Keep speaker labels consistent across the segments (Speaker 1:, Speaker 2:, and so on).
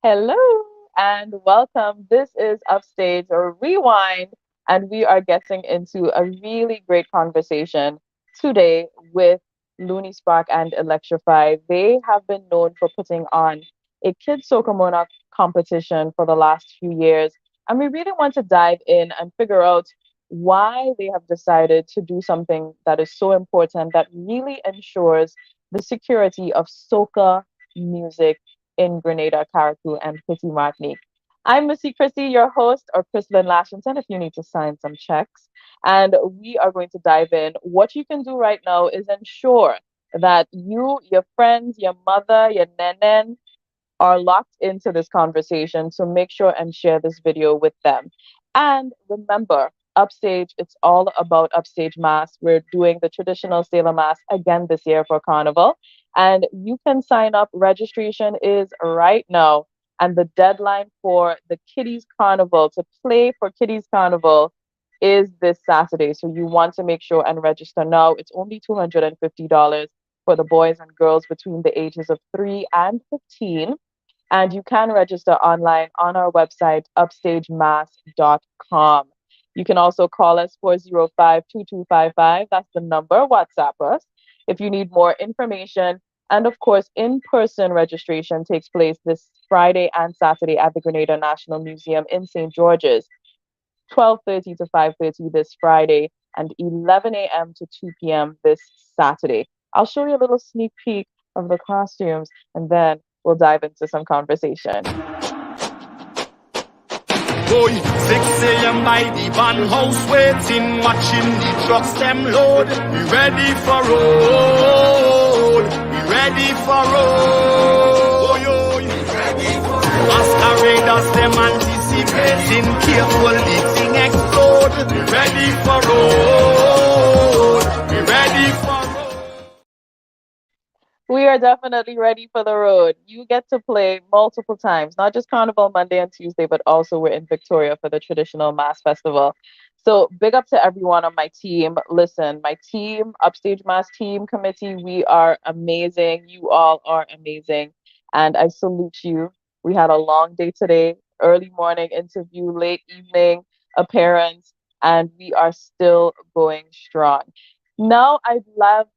Speaker 1: Hello and welcome. This is Upstage Rewind, and we are getting into a really great conversation today with Luni Spark and Electrify. They have been known for putting on a Kids Soca Monarch competition for the last few years, and we really want to dive in and figure out why they have decided to do something that is so important that really ensures the security of soca music in Grenada, Carriacou, and Petit Martinique. I'm Missy Chrissy, your host, or Chrislyn Lashington, if you need to sign some checks. And we are going to dive in. What you can do right now is ensure that you, your friends, your mother, your nenen are locked into this conversation. So make sure and share this video with them. And remember, Upstage, it's all about Upstage Mass. We're doing the traditional Sailor Mass again this year for Carnival. And you can sign up. Registration is right now. And the deadline for the Kiddies Carnival to play for Kiddies Carnival is this Saturday. So you want to make sure and register now. It's only $250 for the boys and girls between the ages of 3 and 15. And you can register online on our website, upstagemass.com. You can also call us 405-2255. That's the number. WhatsApp us if you need more information. And of course, in-person registration takes place this Friday and Saturday at the Grenada National Museum in St. George's, 12:30 to 5:30 this Friday, and 11 a.m. to 2 p.m. this Saturday. I'll show you a little sneak peek of the costumes, and then we'll dive into some conversation.
Speaker 2: Boy, 6 a.m. by the van house waiting, watching the trucks them load. We ready for roll. We ready for roll. Oh, yo, we ready for roll. Masqueraders them anticipating, careful the thing explode. We ready for roll. We ready for roll.
Speaker 1: We are definitely ready for the road. You get to play multiple times, not just Carnival Monday and Tuesday, but also we're in Victoria for the traditional Mass Festival. So big up to everyone on my team. Listen, my team, Upstage Mass team committee, we are amazing. You all are amazing. And I salute you. We had a long day today, early morning interview, late evening appearance, and we are still going strong. Now I'd love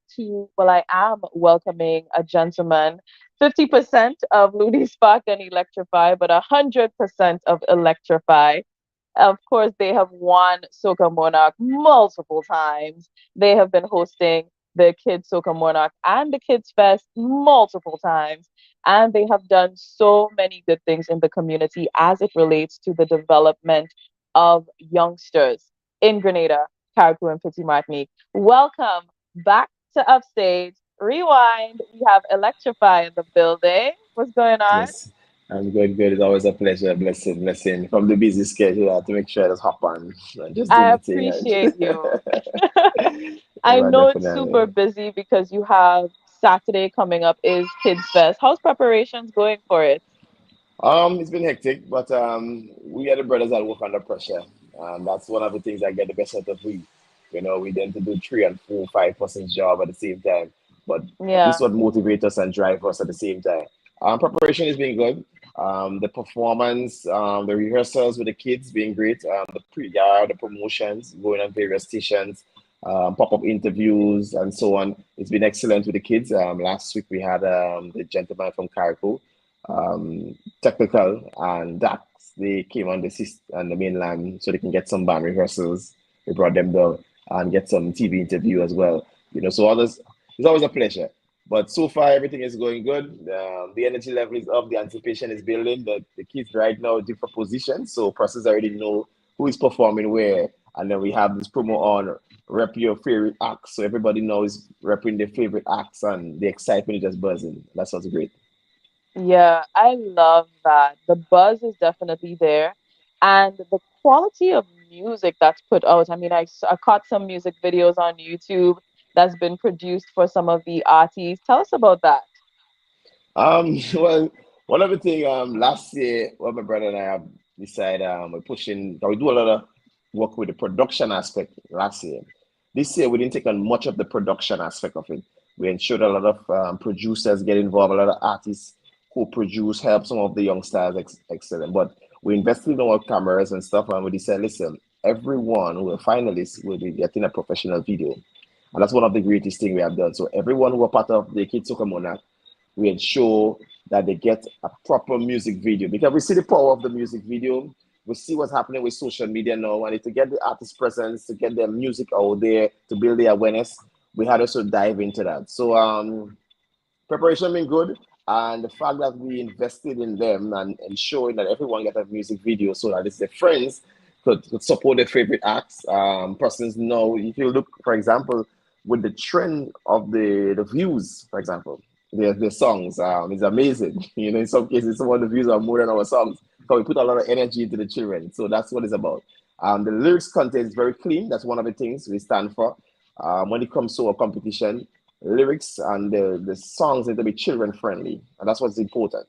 Speaker 1: well, I am welcoming a gentleman, 50% of Luni Spark and Electrify, but 100% of Electrify. Of course, they have won Soca Monarch multiple times. They have been hosting the Kids Soca Monarch and the Kids Fest multiple times. And they have done so many good things in the community as it relates to the development of youngsters in Grenada, Carriacou, and Petit Martinique. Welcome back to Upstage Rewind. We have Electrify in the building. What's going on?
Speaker 3: Yes, I'm good, good. It's always a pleasure, blessing, blessing. From the busy schedule, I have to make sure I just hop on and just do
Speaker 1: I
Speaker 3: my thing.
Speaker 1: appreciate you. I
Speaker 3: But
Speaker 1: know it's super
Speaker 3: definitely.
Speaker 1: busy because you have Saturday coming up is Kids Fest. How's preparations going for it?
Speaker 3: It's been hectic, but we are the brothers that work under pressure. That's one of the things that get the best out of we. We tend to do 3 and 4, 5% job at the same time. But this is
Speaker 1: Yeah.
Speaker 3: what motivates us and drive us at the same time. Preparation is being good. The performance, the rehearsals with the kids being great. The pre-yard, the promotions, going on various stations, pop-up interviews, and so on. It's been excellent with the kids. Last week we had the gentleman from Carriacou, technical, and Dax. They came on the mainland so they can get some band rehearsals. We brought them down and get some TV interview as well. So others, it's always a pleasure. But so far, everything is going good. The energy level is up. The anticipation is building. The kids right now are different positions, so process already know who is performing where. And then we have this promo on rep your favorite acts, so everybody knows repping their favorite acts, and the excitement is just buzzing. That sounds great.
Speaker 1: Yeah, I love that. The buzz is definitely there. And the quality of music that's put out. I mean, I caught some music videos on YouTube that's been produced for some of the artists. Tell us about that.
Speaker 3: Well, one of the thing last year, what my brother and I have decided we're pushing. We do a lot of work with the production aspect last year. This year we didn't take on much of the production aspect of it. We ensured a lot of producers get involved, a lot of artists co-produce, help some of the young stars excellent. But we invested in our cameras and stuff, and we decided, listen, everyone who are finalists will be getting a professional video. And that's one of the greatest things we have done. So everyone who are part of the Kids Soca Monarch, we ensure that they get a proper music video because we see the power of the music video. We see what's happening with social media now, and to get the artist presence, to get their music out there, to build the awareness, we had to also dive into that. So preparation been good, and the fact that we invested in them and ensuring that everyone get a music video so that it's their friends could support their favorite acts. Persons know if you look, for example, with the trend of the views, for example, the songs is amazing. You know, in some cases, some of the views are more than our songs because we put a lot of energy into the children. So that's what it's about. The lyrics content is very clean. That's one of the things we stand for. When it comes to a competition, lyrics and the songs need to be children friendly, and that's what's important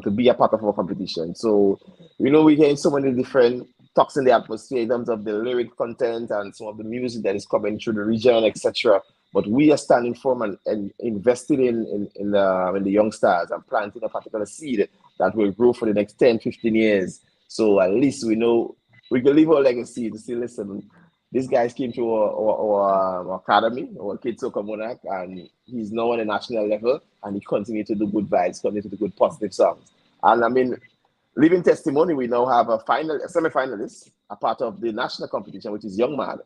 Speaker 3: to be a part of our competition. So, you know, we hear so many different talks in the atmosphere in terms of the lyric content and some of the music that is coming through the region, etc. But we are standing firm and invested in the young stars and planting a particular seed that will grow for the next 10, 15 years. So at least we know we can leave our legacy to say, listen, these guys came to our academy, our Kids Soca Monarch, and he's now on a national level, and he continued to do good vibes, continue to do good positive songs. And I mean, living testimony, we now have a semi-finalist, a part of the national competition, which is Young Man.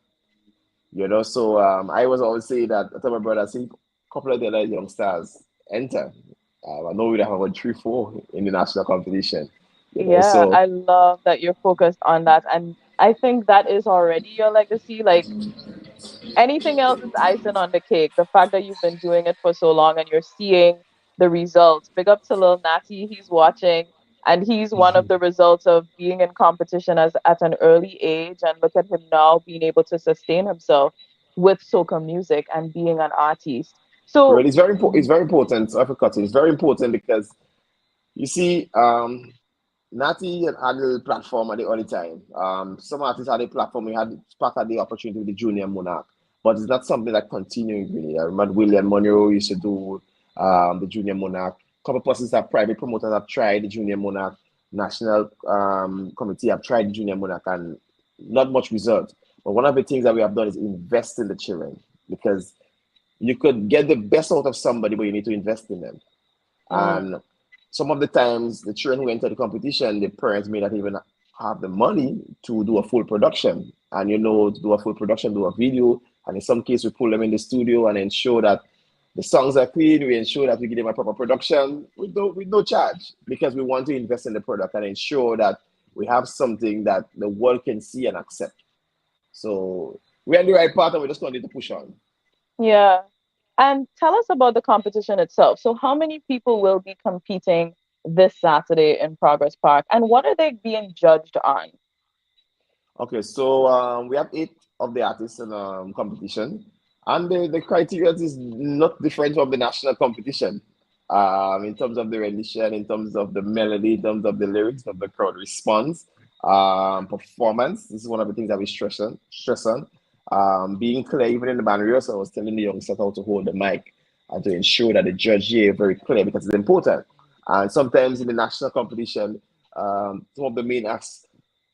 Speaker 3: You know, so I was always say that I tell my brother, I see a couple of the other young stars enter. I know we have about 3, 4 in the national competition. You know,
Speaker 1: Yeah,
Speaker 3: so
Speaker 1: I love that you're focused on that. And I think that is already your legacy. Like anything else is icing on the cake. The fact that you've been doing it for so long and you're seeing the results. Big up to Lil Natty, he's watching, and he's one of the results of being in competition as at an early age. And look at him now being able to sustain himself with soca music and being an artist. So
Speaker 3: really, it's very important. It's very important. I forgot it. It's very important because you see, Natty had a platform at the early time. Some artists had a platform. We had Spark had the opportunity with the Junior Monarch, but it's not something that continuing really. I remember William Monroe used to do the Junior Monarch. A couple of persons that private promoters have tried the Junior Monarch. National committee have tried the Junior Monarch and not much result. But one of the things that we have done is invest in the children because you could get the best out of somebody, but you need to invest in them.
Speaker 1: mm,
Speaker 3: And some of the times, the children who enter the competition, the parents may not even have the money to do a full production. And you know, to do a full production, do a video. And in some cases, we pull them in the studio and ensure that the songs are clean. We ensure that we give them a proper production with no charge because we want to invest in the product and ensure that we have something that the world can see and accept. So we're on the right path and we just continue to push on.
Speaker 1: yeah. And tell us about the competition itself. So, how many people will be competing this Saturday in Progress Park, and what are they being judged on?
Speaker 3: Okay, so we have 8 of the artists in competition, and the criteria is not different from the national competition. In terms of the rendition, in terms of the melody, in terms of the lyrics, of the crowd response, performance. This is one of the things that we stress on. Being clear, even in the band rehearsal, I was telling the youngsters how to hold the mic and to ensure that the judge here very clear because it's important. And sometimes in the national competition, some of the main acts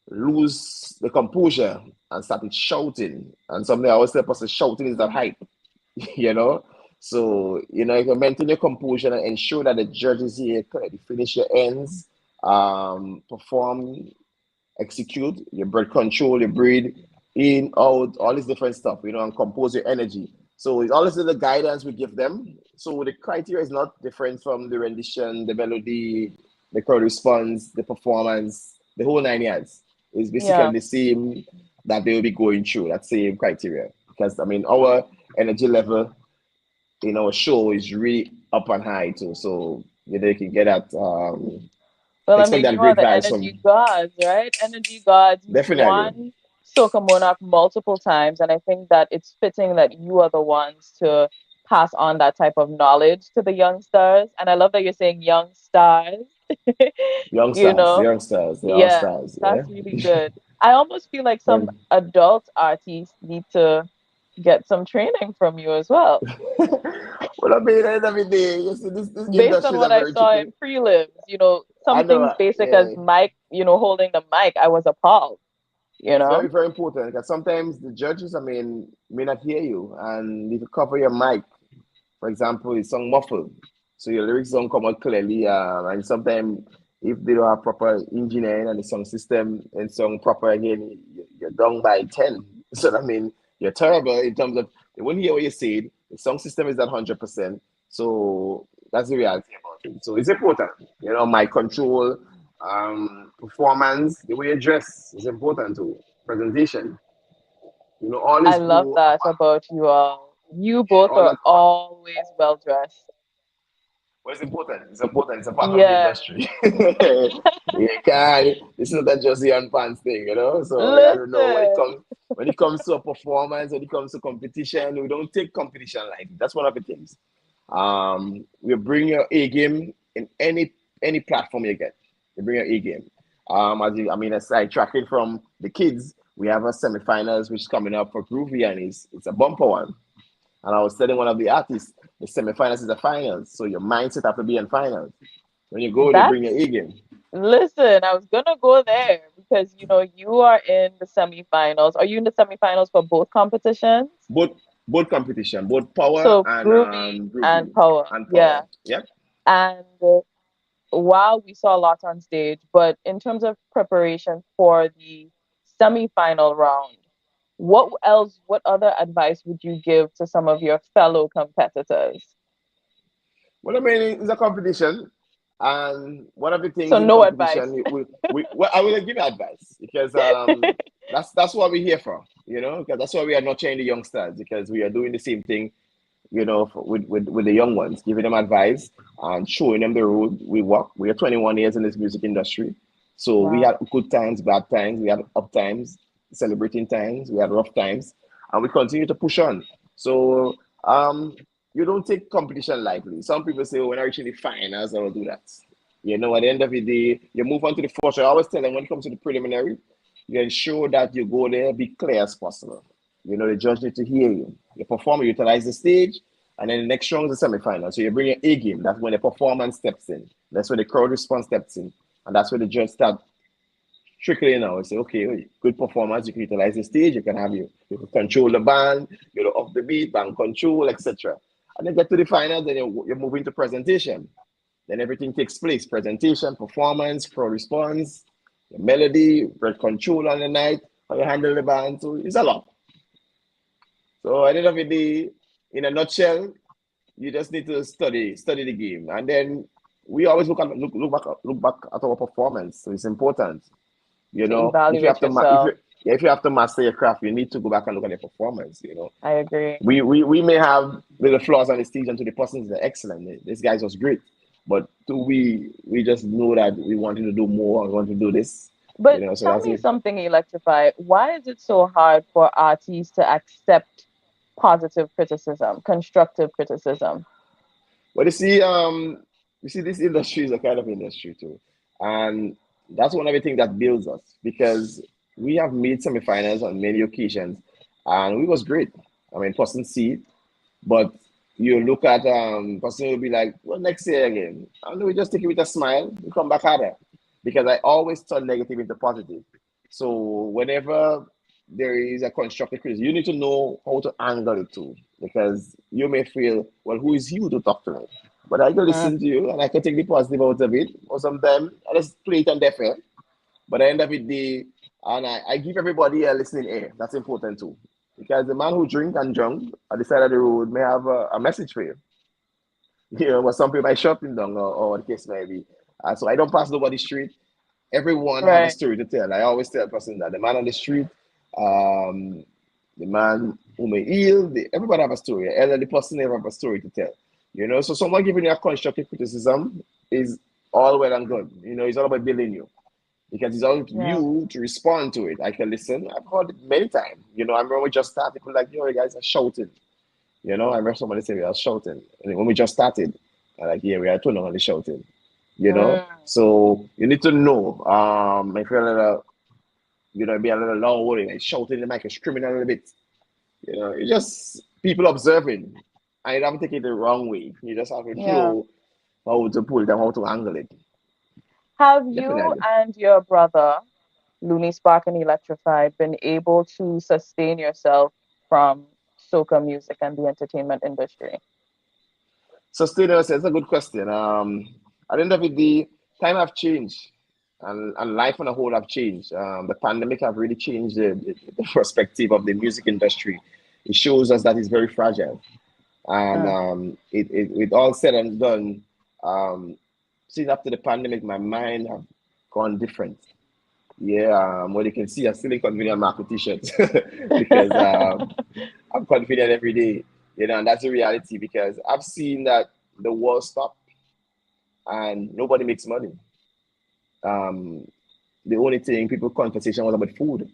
Speaker 3: lose the composure and started shouting. And something I always tell person shouting is not hype, you know. So, you know, if you maintain your composure and ensure that the judges here correctly finish your ends, perform, execute, your breath control, your breathe in, out, all this different stuff, you know, and compose your energy. So it's always the guidance we give them. So the criteria is not different from the rendition, the melody, the crowd response, the performance, the whole 9 yards. It's basically
Speaker 1: Yeah.
Speaker 3: the same that they will be going through, that same criteria. Because I mean our energy level in our show is really up and high too. So you know, you can get that
Speaker 1: Well, I
Speaker 3: expect
Speaker 1: mean,
Speaker 3: that
Speaker 1: you are
Speaker 3: great
Speaker 1: the
Speaker 3: vibes
Speaker 1: energy
Speaker 3: from
Speaker 1: gods, right? Energy gods. You've
Speaker 3: definitely.
Speaker 1: won Soca Monarch multiple times, and I think that it's fitting that you are the ones to pass on that type of knowledge to the young stars. And I love that you're saying young stars.
Speaker 3: Young
Speaker 1: You
Speaker 3: stars,
Speaker 1: know,
Speaker 3: young stars, they're all
Speaker 1: yeah,
Speaker 3: stars, yeah.
Speaker 1: that's really good. I almost feel like some
Speaker 3: Very
Speaker 1: adult artists need to get some training from you as well.
Speaker 3: Well, I mean, at the end of the day, you see, this
Speaker 1: Based on
Speaker 3: industry is a
Speaker 1: what I
Speaker 3: very
Speaker 1: saw
Speaker 3: tricky.
Speaker 1: in prelims,
Speaker 3: I
Speaker 1: something
Speaker 3: know,
Speaker 1: as basic as
Speaker 3: yeah,
Speaker 1: mic, holding the mic, I was appalled, you
Speaker 3: it's
Speaker 1: know?
Speaker 3: very, very important because sometimes the judges, I mean, may not hear you and need to cover your mic. For example, it's song muffled, so your lyrics don't come out clearly. And sometimes if they don't have proper engineering and the sound system and song proper again, you're down by 10. So I mean, you're terrible in terms of they won't hear what you said. The sound system is not 100%. So that's the reality about it. So it's important, mic control, performance, the way you dress is important too. Presentation, all
Speaker 1: I
Speaker 3: is
Speaker 1: love
Speaker 3: go
Speaker 1: that about you all. You both
Speaker 3: all
Speaker 1: are
Speaker 3: that.
Speaker 1: always well dressed.
Speaker 3: Well, it's important. It's important. It's a part of the
Speaker 1: Yeah.
Speaker 3: industry. You can't. It's not that just the pants thing. So I don't know
Speaker 1: Listen,
Speaker 3: when it comes to a performance, when it comes to competition, we don't take competition lightly. That's one of the things. We bring your A game in any platform you get. You bring your A game. Aside tracking from the kids, we have a semifinals which is coming up for Groovy, and it's a bumper one. And I was telling one of the artists, the semifinals is the finals. So your mindset have to be in finals. When you go, they bring your
Speaker 1: that's
Speaker 3: A game.
Speaker 1: listen, I was gonna go there because you are in the semifinals. Are you in the semifinals for both competitions?
Speaker 3: Both both competition, both power
Speaker 1: So
Speaker 3: and
Speaker 1: groovy and
Speaker 3: groovy
Speaker 1: power,
Speaker 3: and
Speaker 1: yeah.
Speaker 3: power. Yep.
Speaker 1: And wow, we saw a lot on stage, but in terms of preparation for the semi-final round, what other advice would you give to some of your fellow competitors?
Speaker 3: Well, I mean, it's a competition, and one of the things
Speaker 1: So
Speaker 3: in
Speaker 1: no advice.
Speaker 3: competition, well, I will give you advice because that's what we're here for, because that's why we are nurturing the youngsters because we are doing the same thing, with the young ones, giving them advice and showing them the road we walk. We are 21 years in this music industry, so we
Speaker 1: Wow.
Speaker 3: had good times, bad times, we had up times, celebrating times, we had rough times, and we continue to push on. So you don't take competition lightly. Some people say, "Oh, when I reach the finals, I will do that." At the end of the day, you move on to the first. I always tell them when it comes to the preliminary, you ensure that you go there, be clear as possible. The judge need to hear you. You perform, you utilize the stage, and then the next round is the semifinal. So you bring your A game. That's when the performance steps in. That's when the crowd response steps in. And that's when the judge start trickling out. Say, okay, good performance, you can utilize the stage, you can control the band, off the beat, band control, etc. And then get to the final, then you're moving to presentation. Then everything takes place. Presentation, performance, crowd response, your melody, breath control on the night, how you handle the band. So it's a lot. So at the end of the day, in a nutshell, you just need to study the game, and then we always look back at our performance. So it's important.
Speaker 1: To
Speaker 3: If you have
Speaker 1: evaluate
Speaker 3: to if
Speaker 1: yourself.
Speaker 3: you yeah, if you have to master your craft, you need to go back and look at your performance.
Speaker 1: I agree.
Speaker 3: We may have little flaws on the stage, and to the persons that are excellent. This guy's was great, but we just know that we wanted to do more. We want to do this.
Speaker 1: But
Speaker 3: So
Speaker 1: tell
Speaker 3: that's
Speaker 1: me
Speaker 3: it.
Speaker 1: something, Electrify. Why is it so hard for artists to accept positive criticism, constructive criticism?
Speaker 3: But you see, this industry is a kind of industry too, and that's one of the things that builds us because we have made semifinals on many occasions, and we was great. I mean, person see it, but you look at person will be like, well, next year again, and we just take it with a smile. We come back harder because I always turn negative into positive. So whenever there is a constructive criticism, you need to know how to angle it too, because you may feel, well, who is you to talk to me? But I can
Speaker 1: Mm,
Speaker 3: listen to you and I can take the positive out of it, or sometimes I just play it on deaf ear. But at the end of the day, and I give everybody a listening ear. That's important too. Because the man who drink and drunk at the side of the road may have a message for you. But some people might shut him down or what the case may be. So I don't pass nobody street. Everyone have a
Speaker 1: right.
Speaker 3: story to tell. I always tell a person that the man on the street, um, the man who may heal, everybody have a story. The elderly person never have a story to tell. So someone giving you a constructive criticism is all well and good. It's all about building you because it's all
Speaker 1: Yeah.
Speaker 3: you to respond to it. I can listen. I've heard it many times. I remember we just started, people like, you guys are shouting. I remember somebody say we are shouting. And when we just started, I'm like, yeah, we are too long on the shouting.
Speaker 1: Mm,
Speaker 3: So you need to know. If you're a little, be a little loud, like shouting in the mic, screaming a little bit. It's just people observing. And you don't take it the wrong way. You just have to
Speaker 1: Yeah.
Speaker 3: know how to pull them, how to angle it.
Speaker 1: Have you
Speaker 3: Definitely.
Speaker 1: and your brother, Luni Spark and Electrify, been able to sustain yourself from soca music and the entertainment industry?
Speaker 3: So, students, it's a good question. At the end of the day, time have changed, and life on a whole have changed. The pandemic have really changed the perspective of the music industry. It shows us that it's very fragile, and
Speaker 1: Mm.
Speaker 3: with all said and done, um, since after the pandemic, my mind have gone different. Yeah, what you can see, I'm still in convenient market t-shirts because I'm confident every day, and that's the reality because I've seen that the world stop and nobody makes money. Um, the only thing people conversation was about food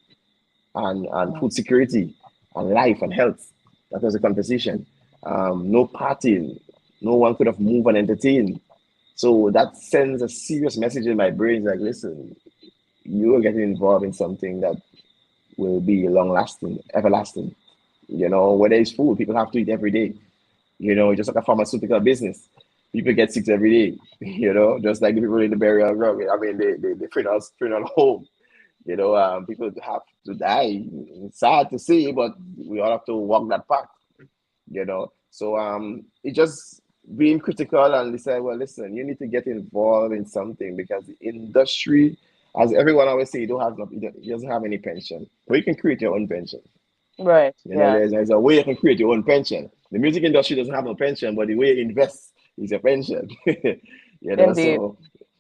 Speaker 3: and
Speaker 1: Mm.
Speaker 3: food security and life and health. That was the conversation. No partying, no one could have moved and entertained. So that sends a serious message in my brain like, listen, you are getting involved in something that will be long lasting, everlasting. Whether it's food, people have to eat every day. Just like a pharmaceutical business. People get sick every day, just like the people in the burial ground. I mean, they funeral home. People have to die. It's sad to see, but we all have to walk that path. So it just being critical and they say, well, listen, you need to get involved in something because the industry, as everyone always say, you don't have no, you doesn't have any pension. But you can create your own pension.
Speaker 1: Right. Yeah.
Speaker 3: There's a way you can create your own pension. The music industry doesn't have no pension, but the way you invest is a pension.
Speaker 1: Indeed.
Speaker 3: So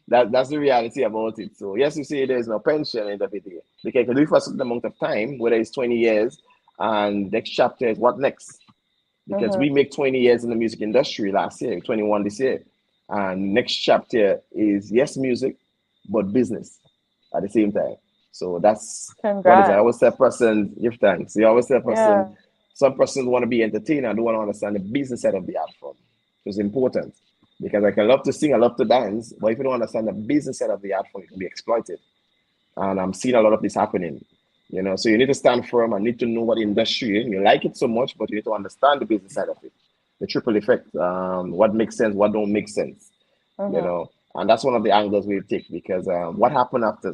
Speaker 3: that's the reality about it. So yes, you say there's no pension in the video. They can do it for a certain amount of time, whether it's 20 years, and next chapter is what next? Because
Speaker 1: Mm-hmm.
Speaker 3: we make 20 years in the music industry last year, 21 this year. And next chapter is yes, music, but business at the same time. So that's what is. I always
Speaker 1: Congrats.
Speaker 3: tell a person, give thanks. You always tell a
Speaker 1: Yeah.
Speaker 3: person, some persons want to be entertained and don't want to understand the business side of the art form. It's important because I can love to sing, I love to dance, but if you don't understand the business side of the art form, you can be exploited. And I'm seeing a lot of this happening. So you need to stand firm and need to know what the industry is. You like it so much, but you need to understand the business side of it, the triple effect, what makes sense, what don't make sense.
Speaker 1: Mm-hmm.
Speaker 3: And that's one of the angles we take because what happened after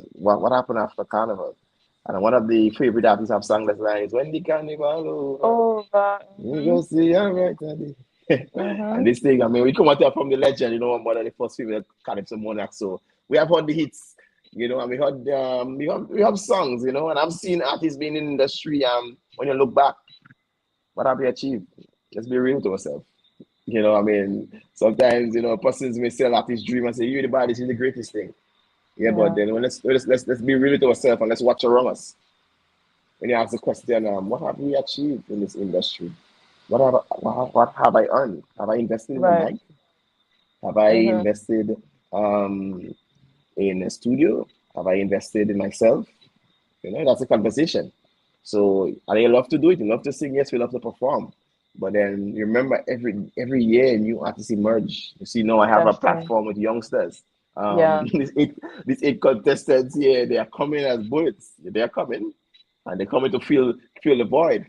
Speaker 3: Carnival, and one of the favorite artists have sung this line is when the carnival over,
Speaker 1: Over.
Speaker 3: you
Speaker 1: Mm-hmm.
Speaker 3: go see all right daddy. And
Speaker 1: Mm-hmm.
Speaker 3: this thing, I mean, we come out there from the legend, one of the first female Calypso monarchs. So we have heard the hits, and we have songs, and I've seen artists being in the industry. When you look back, what have you achieved? Let's be real to ourselves. I mean, sometimes persons may sell artist dream and say, "You the baddest, you the greatest thing." Yeah, but
Speaker 1: Yeah.
Speaker 3: then let's be real to ourselves and let's watch around us. When you ask the question, what have we achieved in this industry? What have I earned? Have I invested in the
Speaker 1: Right.
Speaker 3: mic? Have I
Speaker 1: Mm-hmm.
Speaker 3: invested um, in a studio? Have I invested in myself? That's a conversation. So, and I love to do it. You love to sing. Yes, we love to perform. But then you remember every year new artists emerge. You see, now I have a
Speaker 1: That's true.
Speaker 3: platform with youngsters.
Speaker 1: Yeah.
Speaker 3: These eight contestants here, they are coming as bullets. They are coming, and they're coming to fill the void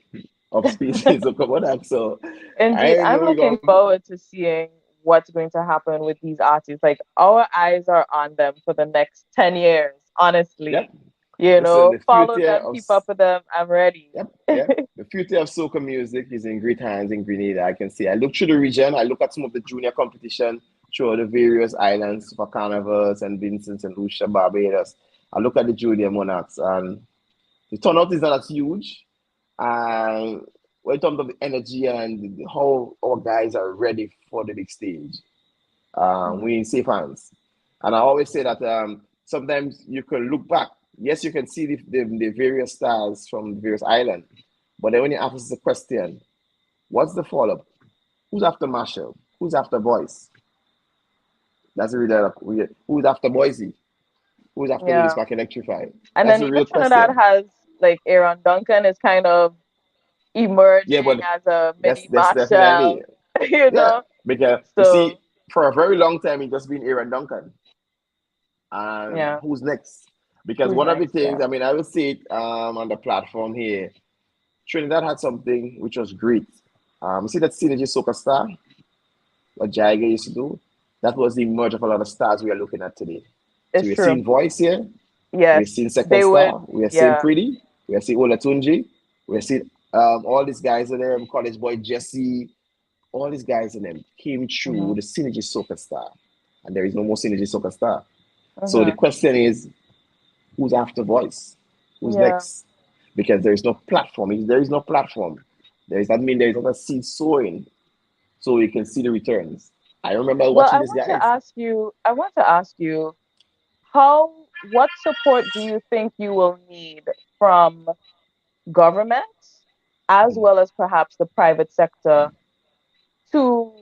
Speaker 3: of species of Komodo. So
Speaker 1: Indeed.
Speaker 3: I
Speaker 1: I'm
Speaker 3: know we're
Speaker 1: looking
Speaker 3: going.
Speaker 1: forward to seeing what's going to happen with these artists. Like our eyes are on them for the next 10 years, honestly.
Speaker 3: Yep. Listen, the
Speaker 1: Follow
Speaker 3: future
Speaker 1: them,
Speaker 3: of
Speaker 1: keep up with them. I'm ready.
Speaker 3: Yep, yep. The future of soca music is in great hands in Grenada. I can see. I look through the region. I look at some of the junior competition through the various islands for Carnivals and Vincent and Lucia, Barbados. I look at the junior monarchs, and the turnout is not as huge. And when in terms of the energy and how our guys are ready for the big stage, we in safe hands. And I always say that sometimes you can look back. Yes, you can see the various stars from the various islands, but then when you ask the question, what's the follow-up? Who's after Marshall? Who's after Voice? That's the real. Who's after Boise? Who's after Luni
Speaker 1: Yeah.
Speaker 3: Spark Electrify?
Speaker 1: And
Speaker 3: That's
Speaker 1: then
Speaker 3: the
Speaker 1: even
Speaker 3: real
Speaker 1: Trinidad
Speaker 3: question.
Speaker 1: has like Aaron Duncan is kind of
Speaker 3: Yeah,
Speaker 1: emerging
Speaker 3: but
Speaker 1: as a
Speaker 3: that's
Speaker 1: mini
Speaker 3: that's definitely
Speaker 1: Marshall, you
Speaker 3: yeah.
Speaker 1: know?
Speaker 3: Because you
Speaker 1: So
Speaker 3: see, for a very long time, it just been Aaron Duncan. And
Speaker 1: yeah.
Speaker 3: who's next? Because
Speaker 1: Who's
Speaker 3: one of the
Speaker 1: next?
Speaker 3: things,
Speaker 1: Yeah.
Speaker 3: I mean, I will say it on the platform here. Trinidad had something which was great. You see that Synergy Soca Star, what Jaiga used to do? That was the merge of a lot of stars we are looking at today. So
Speaker 1: It's
Speaker 3: we're
Speaker 1: true.
Speaker 3: seeing Voice here, we're
Speaker 1: Yes,
Speaker 3: seeing Second
Speaker 1: they would.
Speaker 3: Star, we're seeing
Speaker 1: Yeah.
Speaker 3: Pretty, we're seeing Olatunji, we're seeing all these guys in there, College Boy Jesse, all these guys in them came through
Speaker 1: Hmm.
Speaker 3: with the Synergy Soca Star. And there is no more Synergy Soca Star. So the
Speaker 1: Hmm.
Speaker 3: question is, who's after Voice? Who's
Speaker 1: Yeah.
Speaker 3: next? Because there is no platform. If there is no platform, there is that mean there is not a seed sowing, so you can see the returns. I remember
Speaker 1: Well,
Speaker 3: watching these guys.
Speaker 1: I want to ask you, what support do you think you will need from government as well as perhaps the private sector to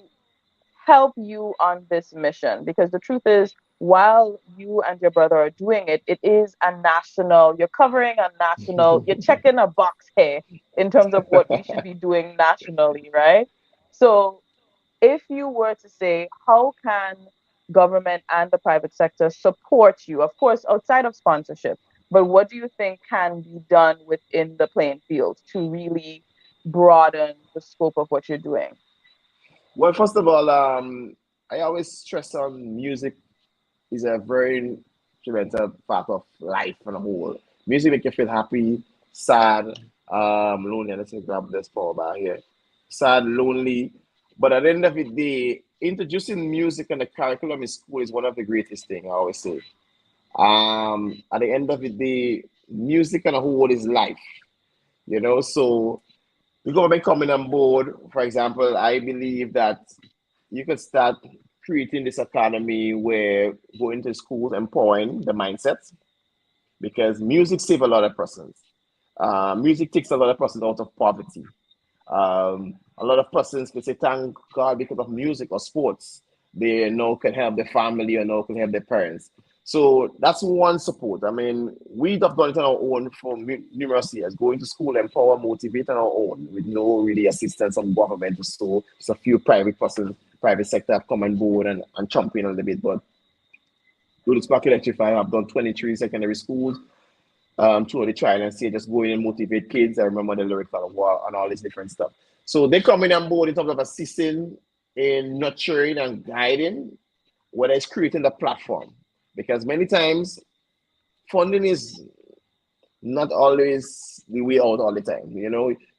Speaker 1: help you on this mission? Because the truth is, while you and your brother are doing it, it is a national, you're covering a national, you're checking a box here in terms of what we should be doing nationally, right? So if you were to say, how can government and the private sector support you? Of course, outside of sponsorship, but what do you think can be done within the playing field to really broaden the scope of what you're doing?
Speaker 3: Well, first of all, I always stress on music is a very instrumental part of life on a whole. Music make you feel happy, sad, lonely. Let's grab this power bar here. Sad, lonely. But at the end of the day, introducing music in the curriculum in school is one of the greatest things, I always say. At the end of the day, music on a whole is life, so the government coming on board, for example, I believe that you could start creating this economy where going to schools, empowering the mindsets, because music saves a lot of persons. Music takes a lot of persons out of poverty. A lot of persons can say, thank God because of music or sports, they now can help their family or now can help their parents. So that's one support. I mean, we have done it on our own for numerous years, going to school, empower, motivate on our own with no really assistance from government. So it's a few private persons, private sector have come on board and champion a little bit. But Luni Spark Electrify, I've done 23 secondary schools through the trial and see just go in and motivate kids. I remember the lyrics on the wall and all this different stuff. So they come in on board in terms of assisting in nurturing and guiding, whether it's creating the platform. Because many times funding is not always the way out all the time.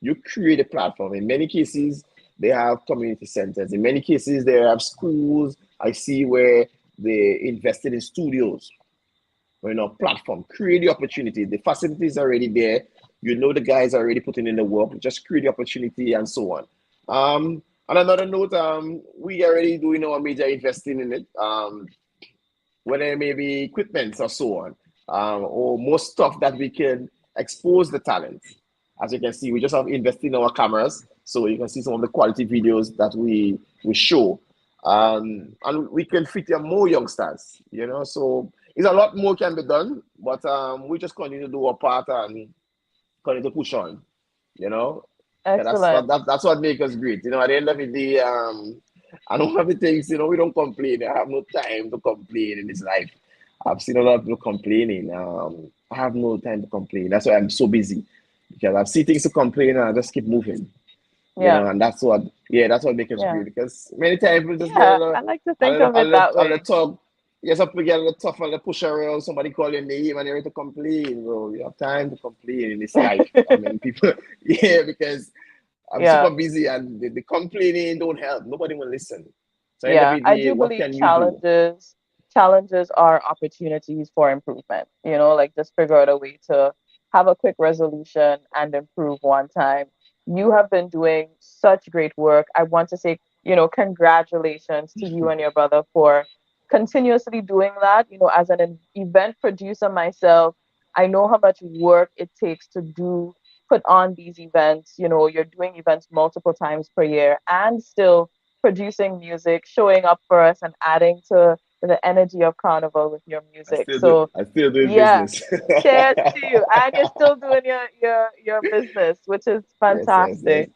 Speaker 3: You create a platform. In many cases, they have community centers. In many cases, they have schools. I see where they invested in studios, platform, create the opportunity. The facilities are already there. The guys are already putting in the work. Just create the opportunity and so on. On another note, we are already doing our major investing in it. Whether it may be equipment or so on, or more stuff that we can expose the talent. As you can see, we just have invested in our cameras, so you can see some of the quality videos that we show, and we can feature more youngsters. So it's a lot more can be done, but we just continue to do our part and continue to push on. You know, 'Cause
Speaker 1: Excellent.
Speaker 3: that's what makes us great. At the end of the day, I don't have the things. We don't complain. I have no time to complain in this life. I've seen a lot of people complaining. I have no time to complain. That's why I'm so busy because I see things to complain and I just keep moving.
Speaker 1: Yeah.
Speaker 3: And that's what makes us
Speaker 1: Yeah.
Speaker 3: great because many times we just get
Speaker 1: Yeah. I like to
Speaker 3: a
Speaker 1: think
Speaker 3: little,
Speaker 1: of
Speaker 3: a
Speaker 1: it
Speaker 3: little,
Speaker 1: that
Speaker 3: a little
Speaker 1: way.
Speaker 3: talk. Yes, up we get a little tough, a little push around. Somebody call your name and you're ready to complain, bro. You have time to complain in this life. I mean, people, yeah, because I'm super
Speaker 1: Yeah.
Speaker 3: busy and the complaining don't help. Nobody will listen. So end of
Speaker 1: Yeah.
Speaker 3: the
Speaker 1: I
Speaker 3: day,
Speaker 1: do
Speaker 3: what
Speaker 1: believe
Speaker 3: can you do?
Speaker 1: challenges are opportunities for improvement. Like just figure out a way to have a quick resolution and improve one time. You have been doing such great work. I want to say, congratulations to you and your brother for continuously doing that. As an event producer myself, I know how much work it takes to put on these events. You're doing events multiple times per year and still producing music, showing up for us, and adding to the energy of Carnival with your
Speaker 3: I
Speaker 1: music.
Speaker 3: still do.
Speaker 1: So,
Speaker 3: I still doing
Speaker 1: yeah,
Speaker 3: business.
Speaker 1: cheers to you. And you're still doing your business, which is
Speaker 3: Yes, yes, yes.
Speaker 1: fantastic.
Speaker 3: Yeah,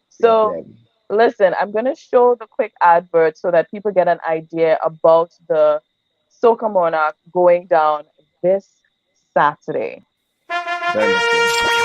Speaker 1: So,
Speaker 3: yeah.
Speaker 1: listen, I'm going to show the quick advert so that people get an idea about the Soca Monarch going down this Saturday.
Speaker 3: Very much so.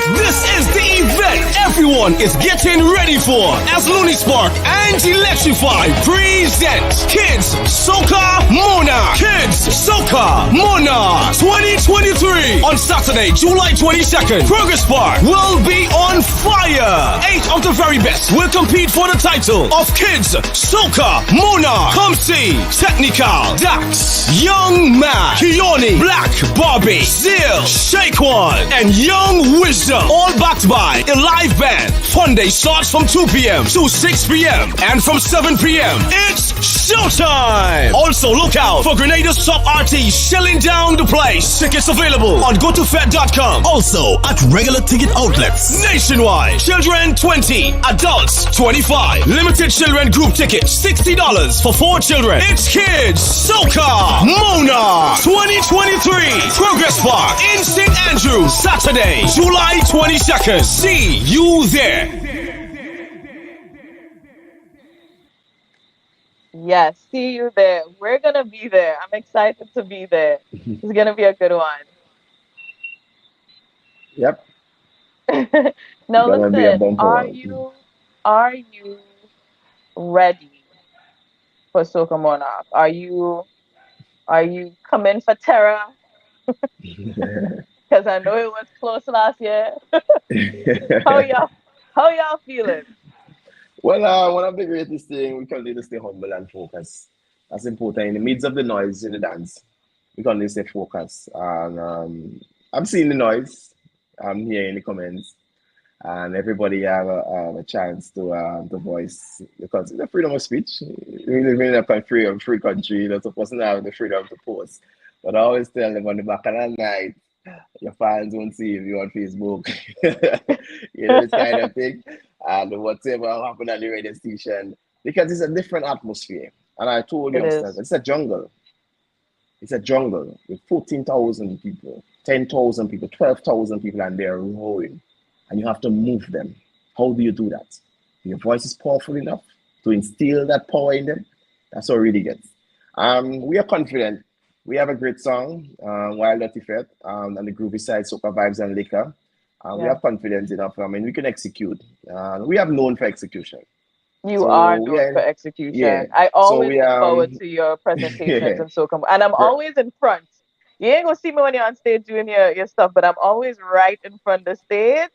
Speaker 2: This is the event everyone is getting ready for as Luni Spark and Electrify present Kids Soca Mona. Kids Soca Mona 2023 on Saturday, July 22nd. Progress Park will be on fire. 8 of the very best will compete for the title of Kids Soca Mona. Come see Technical, Dax, Young Man, Kioni, Black, Bobby, Zeal, Shaquan, and Young Wisdom. All backed by a live band. Fun day starts from 2 p.m. to 6 p.m. and from 7 p.m. It's showtime! Also look out for Grenada's top artists shelling down the place. Tickets available on gotofed.com. Also at regular ticket outlets nationwide. Children 20, adults 25. Limited children group tickets $60 for 4 children. It's Kids Soca Mona 2023 Progress Park in St. Andrews, Saturday, July 22nd. See you there.
Speaker 1: Yes, see you there. We're gonna be there. I'm excited to be there. It's gonna be a good one.
Speaker 3: Yep.
Speaker 1: Now
Speaker 3: Gonna be a
Speaker 1: listen,
Speaker 3: bumper
Speaker 1: are
Speaker 3: one.
Speaker 1: you ready for Soca Monarch? Are you coming for terror? Because I know it was close last year. How y'all feeling?
Speaker 3: Well, one of the greatest things, we continue to stay humble and focus. That's important. In the midst of the noise in the dance, we continue to stay focused. And I'm seeing the noise. I'm hearing the comments. And everybody have a chance to voice, because it's the freedom of speech. We live in a free country. You're not supposed to have the freedom to post. But I always tell them on the back of the night, your fans won't see if you're on Facebook. This kind of thing. And whatever happened at the radio station, because it's a different atmosphere. And I told you, it's a jungle. It's a jungle with 14,000 people, 10,000 people, 12,000 people, and they're roaring. And you have to move them. How do you do that? Your voice is powerful enough to instill that power in them. That's what it really gets. We are confident. We have a great song, Wild Dirty Fete, and the groovy side, Soca Vibes and Liquor. We have confidence enough. I mean, we can execute. We have known for execution.
Speaker 1: You are known for execution. Yeah. I always look forward to your presentations and Soca. And I'm always in front. You ain't gonna see me when you're on stage doing your stuff, but I'm always right in front of the stage,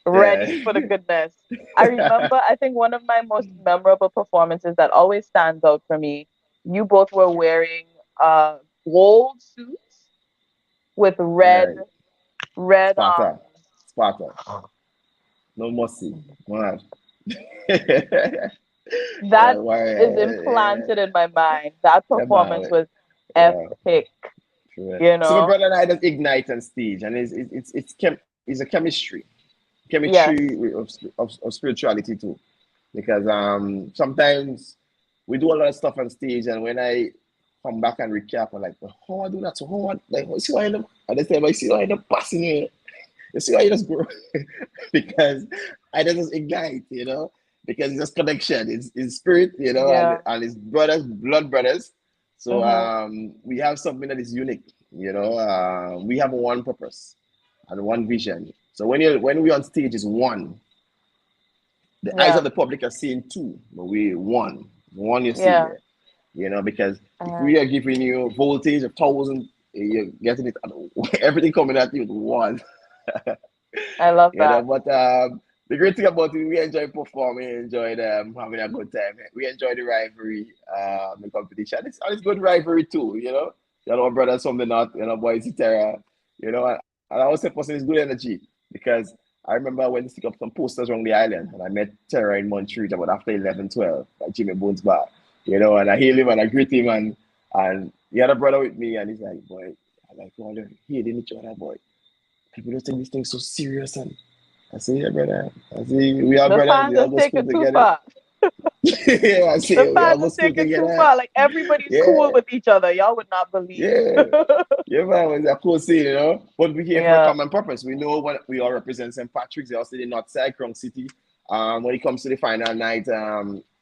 Speaker 1: ready for the goodness. I remember, I think one of my most memorable performances that always stands out for me, you both were wearing gold suits with red
Speaker 3: Sparta. No mercy.
Speaker 1: That is implanted in my mind. That performance was epic. You know,
Speaker 3: so my brother and I just ignite on stage, and it's a chemistry of spirituality too, because sometimes we do a lot of stuff on stage, and when I come back and recap, I'm like, how I do that? So how I see why I end up, and I see why I end up passing here. You see why you just grow because I just ignite, because it's just connection, it's spirit, and it's brothers, blood brothers. So we have something that is unique, we have one purpose and one vision. So when we're on stage, is one. The eyes of the public are seeing two, but we one you see there, because if we are giving you voltage of 1,000, you're getting it, everything coming at you with one.
Speaker 1: I love that.
Speaker 3: But the great thing about it, we enjoy performing, enjoy having a good time. We enjoy the rivalry, the competition. It's good rivalry too, our brothers from the north, boys Terra, and I always say person is good energy, because I remember when I stick up some posters around the island, and I met Terra in Montreal about after 11-12 at Jimmy Bones Bar, and I hail him and I greet him, and he had a brother with me, and he's like, boy, I like all the hating each other, boy. People don't take this thing so serious, and I say, yeah, brother. I say, we are brothers. We almost put together. Yeah, I say,
Speaker 1: the fans are taking too far. Like, everybody's cool with each other. Y'all would not believe.
Speaker 3: Yeah, man. It's a cool scene, But we're here for a common purpose. We know what we all represent. St. Patrick's, they also the North Side, Crown City. When it comes to the final night,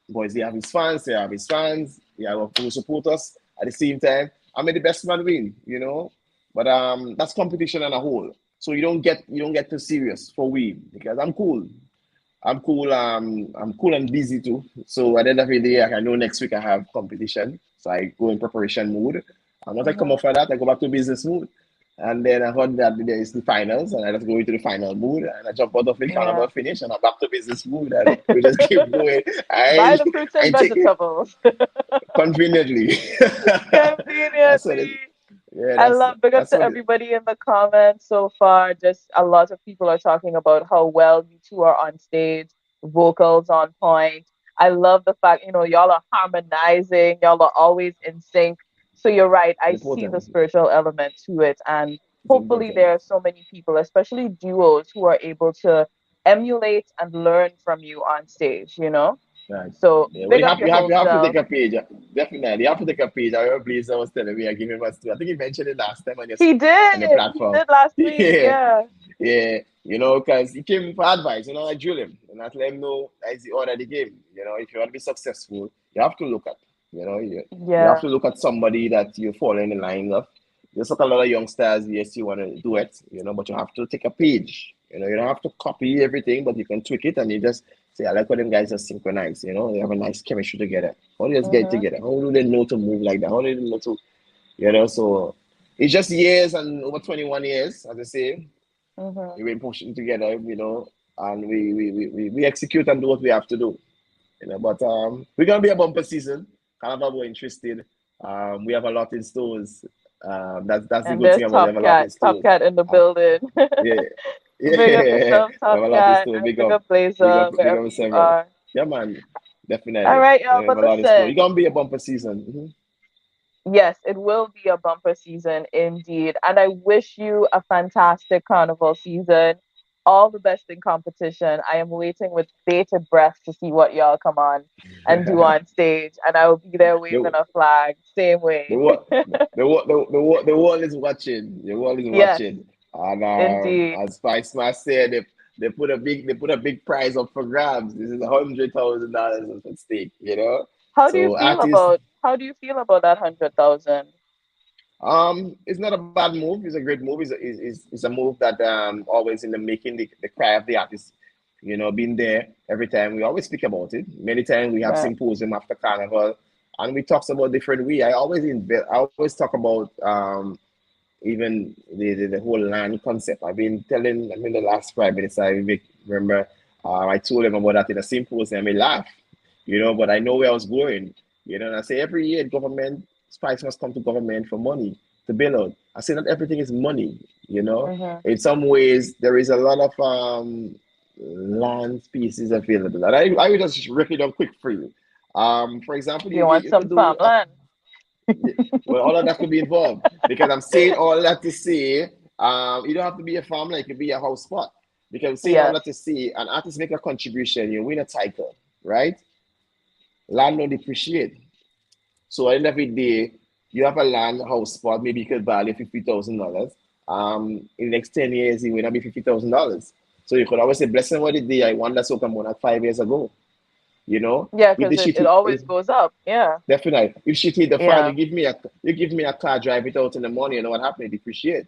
Speaker 3: boys, they have his fans. They have who support us at the same time. I mean, the best man win, But that's competition on a whole. So you don't get too serious for we because I'm cool. I'm cool. I'm cool and busy too. So at the end of the day, I know next week I have competition. So I go in preparation mode. And once I come
Speaker 1: Mm-hmm.
Speaker 3: off of that, I go back to business mode. And then I heard that there is the finals, and I just go into the final mood, and I jump out of it,
Speaker 1: Yeah.
Speaker 3: carnival finish, and I'm back to business mood, and we just keep going.
Speaker 1: Buy
Speaker 3: I
Speaker 1: the fruits
Speaker 3: I
Speaker 1: and
Speaker 3: take it
Speaker 1: vegetables.
Speaker 3: conveniently. That's what it.
Speaker 1: Conveniently.
Speaker 3: Yeah,
Speaker 1: I
Speaker 3: that's
Speaker 1: love big up
Speaker 3: that's
Speaker 1: to
Speaker 3: what it.
Speaker 1: everybody in the comments so far. Just a lot of people are talking about how well you two are on stage, vocals on point. I love the fact, y'all are harmonizing, y'all are always in sync. So you're right.
Speaker 3: It's
Speaker 1: I see the
Speaker 3: important.
Speaker 1: spiritual element to it. And
Speaker 3: It's
Speaker 1: hopefully
Speaker 3: important.
Speaker 1: there are so many people, especially duos, who are able to emulate and learn from you on stage.
Speaker 3: Right.
Speaker 1: So
Speaker 3: Yeah, well,
Speaker 1: big
Speaker 3: you
Speaker 1: up
Speaker 3: have
Speaker 1: your
Speaker 3: you have
Speaker 1: whole
Speaker 3: you have to take
Speaker 1: self.
Speaker 3: a page. Definitely, you have to take a page. I remember Blazer was telling me I give him a story. I think he mentioned it last time
Speaker 1: He
Speaker 3: on your
Speaker 1: did. He
Speaker 3: platform.
Speaker 1: did last week.
Speaker 3: Yeah,
Speaker 1: Yeah.
Speaker 3: yeah. Because he came for advice. I drill him and I let him know that is the order of the game. If you want to be successful, you have to look at. You have
Speaker 1: Yeah.
Speaker 3: to look at somebody that you follow in the line of. There's like a lot of youngsters. Yes, you want to do it. But you have to take a page. You don't have to copy everything, but you can tweak it and you just say, I like how them guys are synchronized. They have a nice chemistry together. How do you guys get
Speaker 1: Mm-hmm.
Speaker 3: together? How do they know to move like that? How do they know so it's just years and over 21 years, as I say,
Speaker 1: Mm-hmm.
Speaker 3: we've been pushing together, and we execute and do what we have to do. But we're gonna be a bumper season. Carnival we're interested. We have a lot in stores. That's the
Speaker 1: And
Speaker 3: good
Speaker 1: there's
Speaker 3: thing about it. We have a lot in
Speaker 1: Top
Speaker 3: stores.
Speaker 1: Cat in the
Speaker 3: Uh,
Speaker 1: building.
Speaker 3: yeah,
Speaker 1: Big up
Speaker 3: yeah,
Speaker 1: yourself,
Speaker 3: we
Speaker 1: Top
Speaker 3: have a lot in
Speaker 1: Cat,
Speaker 3: store.
Speaker 1: and
Speaker 3: Big
Speaker 1: big
Speaker 3: up,
Speaker 1: up Blazer,
Speaker 3: big up
Speaker 1: wherever you
Speaker 3: several.
Speaker 1: are.
Speaker 3: Yeah, man,
Speaker 1: All
Speaker 3: definitely.
Speaker 1: right, y'all.
Speaker 3: We have
Speaker 1: But
Speaker 3: a lot in store. It's
Speaker 1: listen,
Speaker 3: gonna be a bumper season.
Speaker 1: yes, it will be a bumper season indeed. And I wish you a fantastic carnival season. All the best in competition. I am waiting with bated breath to see what y'all come on and do on stage. And I will be there waving
Speaker 3: the
Speaker 1: a flag, same
Speaker 3: the
Speaker 1: way.
Speaker 3: world the world is watching. The world is
Speaker 1: Yes,
Speaker 3: watching. And
Speaker 1: indeed.
Speaker 3: as Spice Smash said, they put a big prize up for grabs. This is $100,000 at stake. So artists,
Speaker 1: How do you feel about that 100,000?
Speaker 3: it's not a bad move. It's a great move. It's a move that always in the making, the cry of the artist. Being there every time. We always speak about it. Many times we have
Speaker 1: Right.
Speaker 3: symposium after carnival, and we talk about different way. I always talk about even the whole land concept. I mean, the last 5 minutes remember I told him about that in a symposium. And he laughed, but I know where I was going. And I say every year government spice must come to government for money to build out. I say not everything is money.
Speaker 1: Mm-hmm.
Speaker 3: In some ways there is a lot of land species available. And I will just rip it up quick for you. For example,
Speaker 1: You want
Speaker 3: you
Speaker 1: some
Speaker 3: could do
Speaker 1: farmland?
Speaker 3: well, all of that could be involved because I'm saying all that to say, you don't have to be a farmer, it could be a house spot. Because I'm saying all
Speaker 1: Yes.
Speaker 3: that to say, an artist make a contribution, you win a title, right? Land don't depreciate. So at the end of the day, you have a land house spot, maybe you could value $50,000. In the next 10 years, it will not be $50,000. So you could always say, blessing what it did, I won that Soca Monarch 5 years ago. You know,
Speaker 1: Yeah,
Speaker 3: if the
Speaker 1: because
Speaker 3: shit
Speaker 1: it always goes up. Yeah.
Speaker 3: definitely. If shit hit the fan,
Speaker 1: Yeah.
Speaker 3: you give me a car, drive it out in the morning, you know what happened? It depreciate.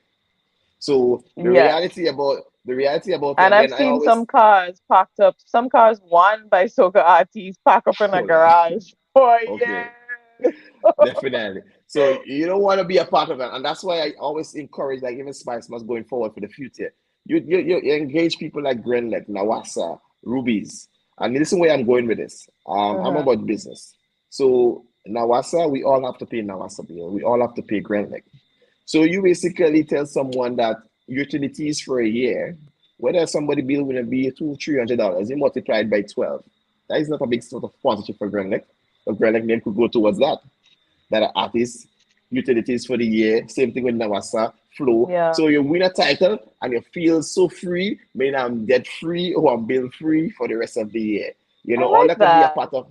Speaker 3: So the
Speaker 1: Yes.
Speaker 3: reality about the reality about it,
Speaker 1: And
Speaker 3: and
Speaker 1: I've
Speaker 3: then I
Speaker 1: seen
Speaker 3: always
Speaker 1: some cars parked up, some cars won by Soca artists pack up in a
Speaker 3: hold on.
Speaker 1: garage for
Speaker 3: Okay,
Speaker 1: years.
Speaker 3: definitely. So you don't want to be a part of it, and that's why I always encourage, like even Spice must going forward for the future. You engage people like Grenlet, Nawasa, Rubies, and listen where I'm going with this. I'm
Speaker 1: Mm-hmm.
Speaker 3: about business. So Nawasa, we all have to pay Nawasa bill. We all have to pay Grenlet. So you basically tell someone that utilities for a year, whether somebody bill will be $200-300, you multiply it by 12. That is not a big sort of quantity for Grenlec. A Grenlec name could go towards that. That are artists, utilities for the year, same thing with Nawasa, flow.
Speaker 1: Yeah.
Speaker 3: So you win a title and you feel so free, meaning I'm debt free or I'm bill free for the rest of the year.
Speaker 1: I
Speaker 3: All
Speaker 1: like
Speaker 3: that can be a
Speaker 1: that.
Speaker 3: part of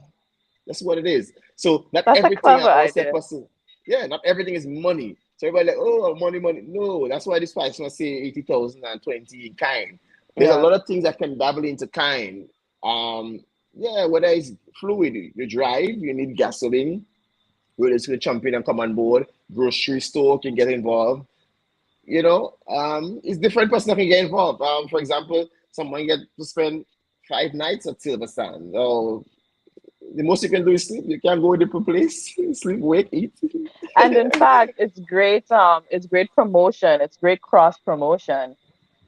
Speaker 3: that's what it is. So not
Speaker 1: That's a
Speaker 3: everything I
Speaker 1: clever
Speaker 3: always say,
Speaker 1: idea.
Speaker 3: person. Yeah, not everything is money. So everybody like, oh, money, money. No, that's why this price must say 80,000 and 20 in kind. There's a
Speaker 1: Yeah.
Speaker 3: lot of things that can dabble into kind. Yeah, whether it's fluid, you drive, you need gasoline, whether it's to jump in and come on board, grocery store can get involved. it's different person that can get involved. For example, someone get to spend 5 nights at Silverstand. So the most you can do is sleep. You can go to the place, sleep, wake, eat.
Speaker 1: And in fact, it's great promotion. It's great cross promotion,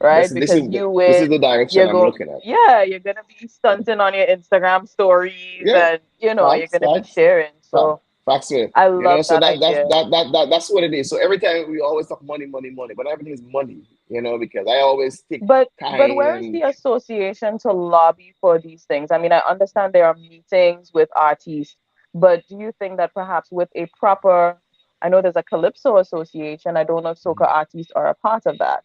Speaker 3: This
Speaker 1: right?
Speaker 3: this
Speaker 1: Because
Speaker 3: is the, this is the direction
Speaker 1: you're
Speaker 3: I'm
Speaker 1: go
Speaker 3: looking at.
Speaker 1: yeah, you're gonna be stunting on your Instagram stories,
Speaker 3: Yeah,
Speaker 1: and you're
Speaker 3: facts,
Speaker 1: gonna be
Speaker 3: facts,
Speaker 1: sharing.
Speaker 3: fact,
Speaker 1: So
Speaker 3: facts. With
Speaker 1: I
Speaker 3: you know,
Speaker 1: love
Speaker 3: so
Speaker 1: that
Speaker 3: that that's
Speaker 1: idea.
Speaker 3: that, that that that's what it is. So every time we always talk money, money, money, but everything is money. Because I always take
Speaker 1: But
Speaker 3: time
Speaker 1: where is
Speaker 3: and
Speaker 1: the association to lobby for these things? I mean, I understand there are meetings with artists, but do you think that perhaps with a proper, I know there's a Calypso association. I don't know if soca artists are a part of that.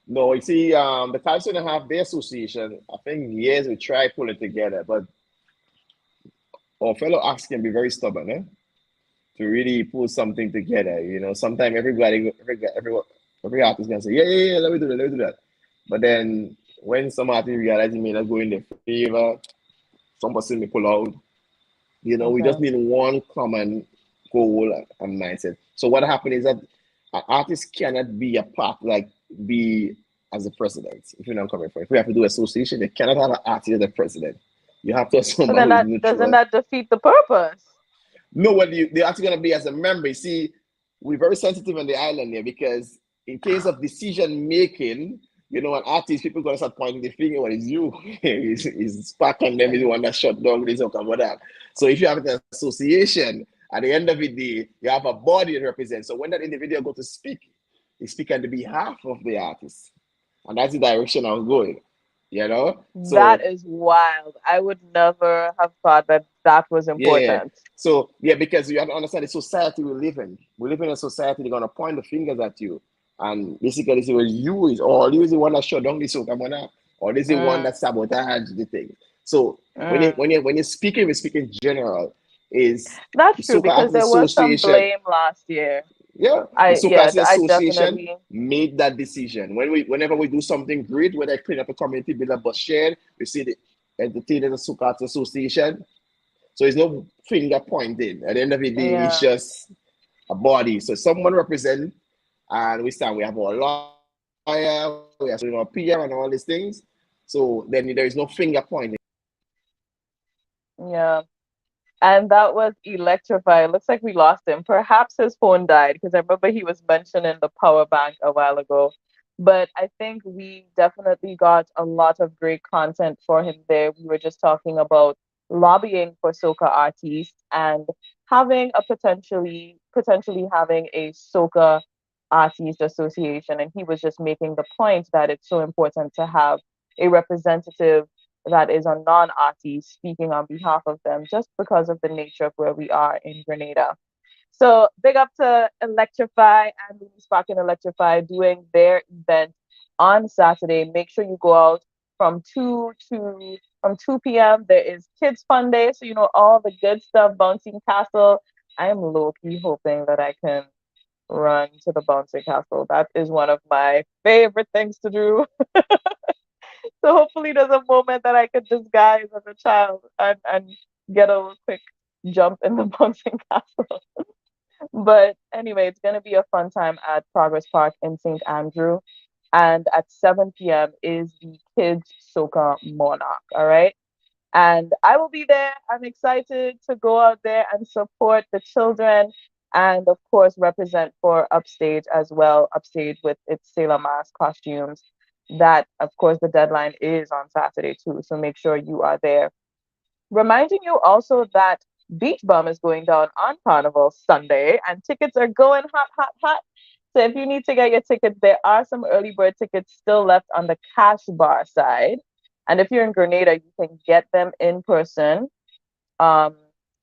Speaker 3: no, you see, the Cubs don't have their association. I think years we try pull it together, but our fellow acts can be very stubborn, to really pull something together. Sometimes every artist can say, yeah, yeah, yeah, let me do that. But then when some artists realize it may not go in their favor, some person may pull out. We just
Speaker 1: Okay.
Speaker 3: need one common goal and mindset. So what happened is that an artist cannot be a part, like be as the president. If you know what I'm coming from, if we have to do association, they cannot have an artist as the president. You have to have
Speaker 1: But
Speaker 3: someone
Speaker 1: then
Speaker 3: who is
Speaker 1: that doesn't
Speaker 3: neutral.
Speaker 1: that defeat the purpose?
Speaker 3: No, what they're actually going to be as a member. You see, we're very sensitive on the island here because in case of decision making, an artist, people going to start pointing the finger. What is you? is Spark and them is the one that shut down this or whatever. So if you have an association, at the end of the day, you have a body that represents. So when that individual go to speak, he speak on the behalf of the artist, and that's the direction I was going.
Speaker 1: That
Speaker 3: So
Speaker 1: is wild. I would never have thought that that was
Speaker 3: yeah.
Speaker 1: important.
Speaker 3: So yeah, because you have to understand the society we live in. We live in a society they're gonna point the fingers at you. And basically say, well, you is all you is the one that shut down the soca mona, or this is the one
Speaker 1: Mm,
Speaker 3: that sabotaged the thing. So
Speaker 1: mm.
Speaker 3: when you're speaking, we speak in general, is
Speaker 1: That's
Speaker 3: the
Speaker 1: true
Speaker 3: Soca
Speaker 1: because
Speaker 3: Artists
Speaker 1: there was some
Speaker 3: Association.
Speaker 1: blame last year.
Speaker 3: Yeah, the
Speaker 1: I
Speaker 3: Soca
Speaker 1: yeah,
Speaker 3: Artists
Speaker 1: I
Speaker 3: Association
Speaker 1: definitely.
Speaker 3: made that decision. Whenever we do something great, whether I clean up a community, build a bus share, we see the entertainers Soca Artists Association. So it's no finger pointing. At the end of the day, it's
Speaker 1: Yeah.
Speaker 3: just a body. So someone represent, and we stand. We have our lawyer, we have our PM and all these things. So then there is no finger pointing.
Speaker 1: Yeah. And that was Electrify. It looks like we lost him. Perhaps his phone died because I remember he was mentioning the power bank a while ago. But I think we definitely got a lot of great content for him there. We were just talking about lobbying for soca artists and having a potentially having a soca artist association. And he was just making the point that it's so important to have a representative that is a non-artist speaking on behalf of them just because of the nature of where we are in Grenada. So big up to Electrify and Luni Spark and Electrify doing their event on Saturday. Make sure you go out from 2 p.m. There is Kids Fun Day, so you know all the good stuff, bouncing castle. I'm low key hoping that I can run to the bouncing castle. That is one of my favorite things to do. So hopefully there's a moment that I could disguise as a child and get a quick jump in the bouncing castle. But anyway, it's going to be a fun time at Progress Park in St. Andrew. And at 7 p.m. is the Kids Soca Monarch. All right. And I will be there. I'm excited to go out there and support the children and, of course, represent for Upstage as well. Upstage with its Sailor Mask costumes. That, of course, the deadline is on Saturday too. So make sure you are there. Reminding you also that Beach Bum is going down on Carnival Sunday and tickets are going hot, hot, hot. So if you need to get your tickets, there are some early bird tickets still left on the cash bar side. And if you're in Grenada, you can get them in person um,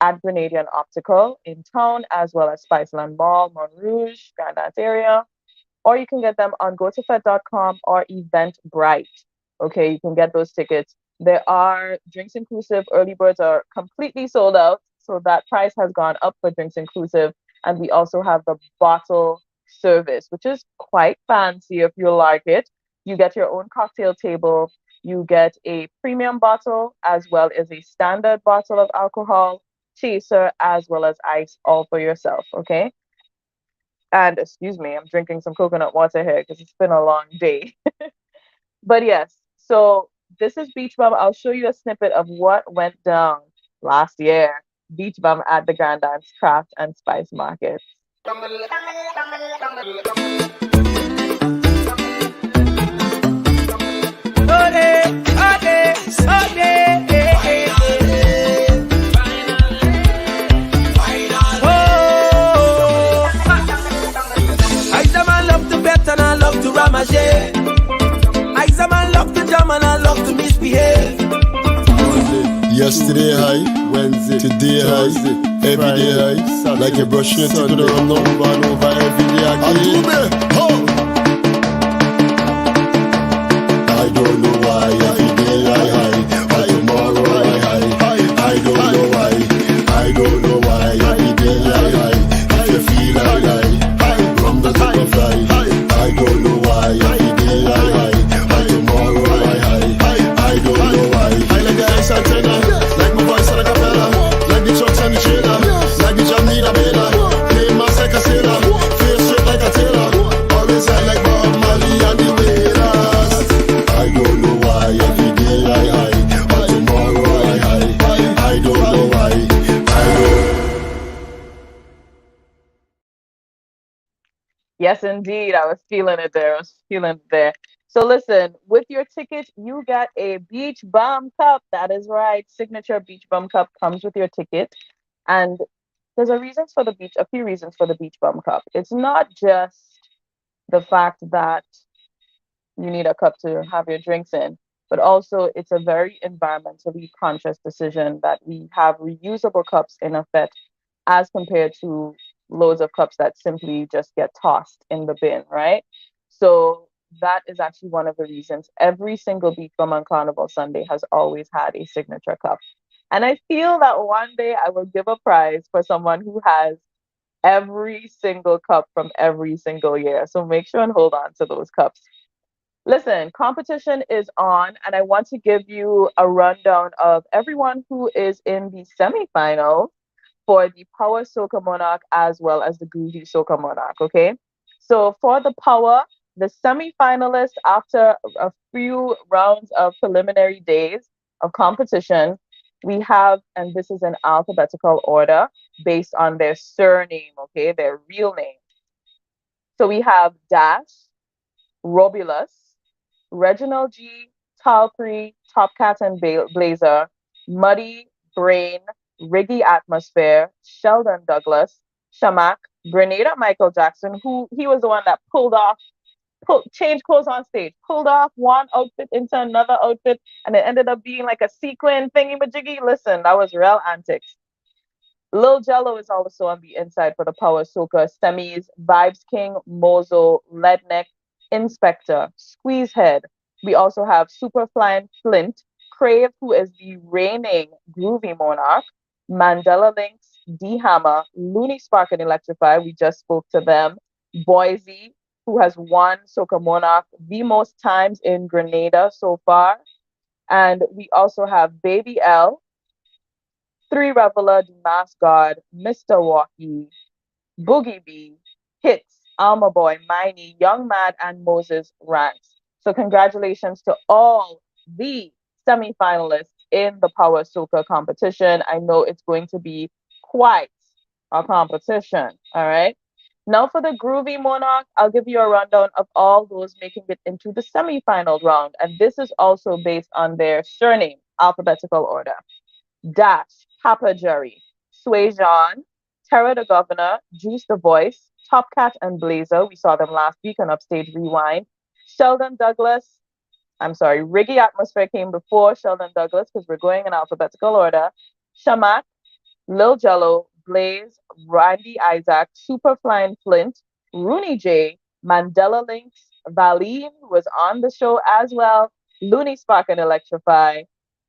Speaker 1: at Grenadian Optical in town, as well as Spiceland Mall, Montrouge, Grand Anse area. Or you can get them on gotofed.com or Eventbrite. Okay, you can get those tickets. There are drinks inclusive. Early birds are completely sold out. So that price has gone up for drinks inclusive. And we also have the bottle service, which is quite fancy if you like it. You get your own cocktail table. You get a premium bottle as well as a standard bottle of alcohol, chaser, as well as ice, all for yourself. Okay. And excuse me, I'm drinking some coconut water here because it's been a long day. But yes, so this is Beach Bum. I'll show you a snippet of what went down last year. Beach Bum at the Grand Dance Craft and Spice Market.
Speaker 2: Yesterday high, Wednesday, today high, every day high. Like you brush your teeth with a run over and over every day again. I don't know why every day I high, but tomorrow I high. I don't know why, I don't know why every day I high. If you feel I high, from the top of fly. I don't know why every day I high, but tomorrow I high. I don't know why. I like the ice antenna, like my voice on a capella, like the trucks and the trailer, like the jam need a bailer, play my like a sailor, face straight like a tailor, always high like Bob Marley and the Wailers. I don't know why every day I high, but tomorrow I high. I don't know why.
Speaker 1: Yes, indeed. I was feeling it there. I was feeling it there. So listen, with your ticket, you get a Beach Bum cup. That is right. Signature Beach Bum cup comes with your ticket. And there's a few reasons for the Beach Bum cup. It's not just the fact that you need a cup to have your drinks in, but also it's a very environmentally conscious decision that we have reusable cups in effect as compared to loads of cups that simply just get tossed in the bin, right? So that is actually one of the reasons every single Beach Bum on Carnival Sunday has always had a signature cup. And I feel that one day I will give a prize for someone who has every single cup from every single year. So make sure and hold on to those cups. Listen, competition is on, and I want to give you a rundown of everyone who is in the semifinals for the Power Soca Monarch as well as the Groovy Soca Monarch. Okay, so for the Power, the semifinalists after a few rounds of preliminary days of competition, we have, and this is in alphabetical order based on their surname, okay, their real name. So we have Dash, Robulus, Reginald G, Talcree, Top Cat and Blazer, Muddy, Brain, Riggy Atmosphere, Sheldon Douglas, Shamak, Grenada Michael Jackson, who he was the one that changed clothes on stage, pulled off one outfit into another outfit, and it ended up being like a sequin thingy majiggy. Listen, that was real antics. Lil Jello is also on the inside for the Power Soca semis. Vibes King, Mozo, Leadneck, Inspector, Squeezehead. We also have Superfly Flint, Crave, who is the reigning Groovy Monarch, Mandela Links, D Hammer, Luni Spark and Electrify. We just spoke to them. Boise, who has won Soca Monarch the most times in Grenada so far. And we also have Baby L, Three Reveler, The Mask God, Mr. Walkie, Boogie B, Hits, Alma Boy, Miney, Young Mad, and Moses Ranks. So congratulations to all the semifinalists in the Power Soca competition. I know it's going to be quite a competition. All right. Now for the Groovy Monarch, I'll give you a rundown of all those making it into the semifinal round. And this is also based on their surname, alphabetical order. Dash, Papa Jerry, Sway John, Terra the Governor, Juice the Voice, Top Cat and Blazer. We saw them last week on Upstage Rewind. Sheldon Douglas. I'm sorry, Riggy Atmosphere came before Sheldon Douglas because we're going in alphabetical order. Shamak, Lil Jello, Blaze, Randy Isaac, Superflying Flint, Rooney J, Mandela Links, Valine, who was on the show as well, Looney Spark and Electrify,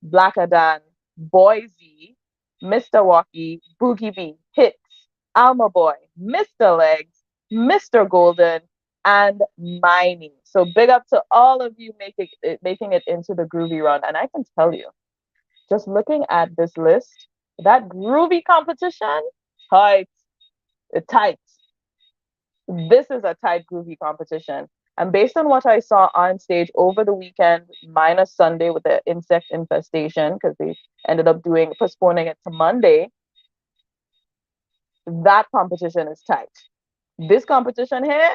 Speaker 1: Blackadan, Boise, Mr. Walkie, Boogie B, Hits, Alma Boy, Mr. Legs, Mr. Golden, and Miney. So big up to all of you making it into the groovy run. And I can tell you, just looking at this list, that groovy competition, tight, tight. This is a tight, groovy competition. And based on what I saw on stage over the weekend, minus Sunday with the insect infestation, because they ended up postponing it to Monday, that competition is tight. This competition here,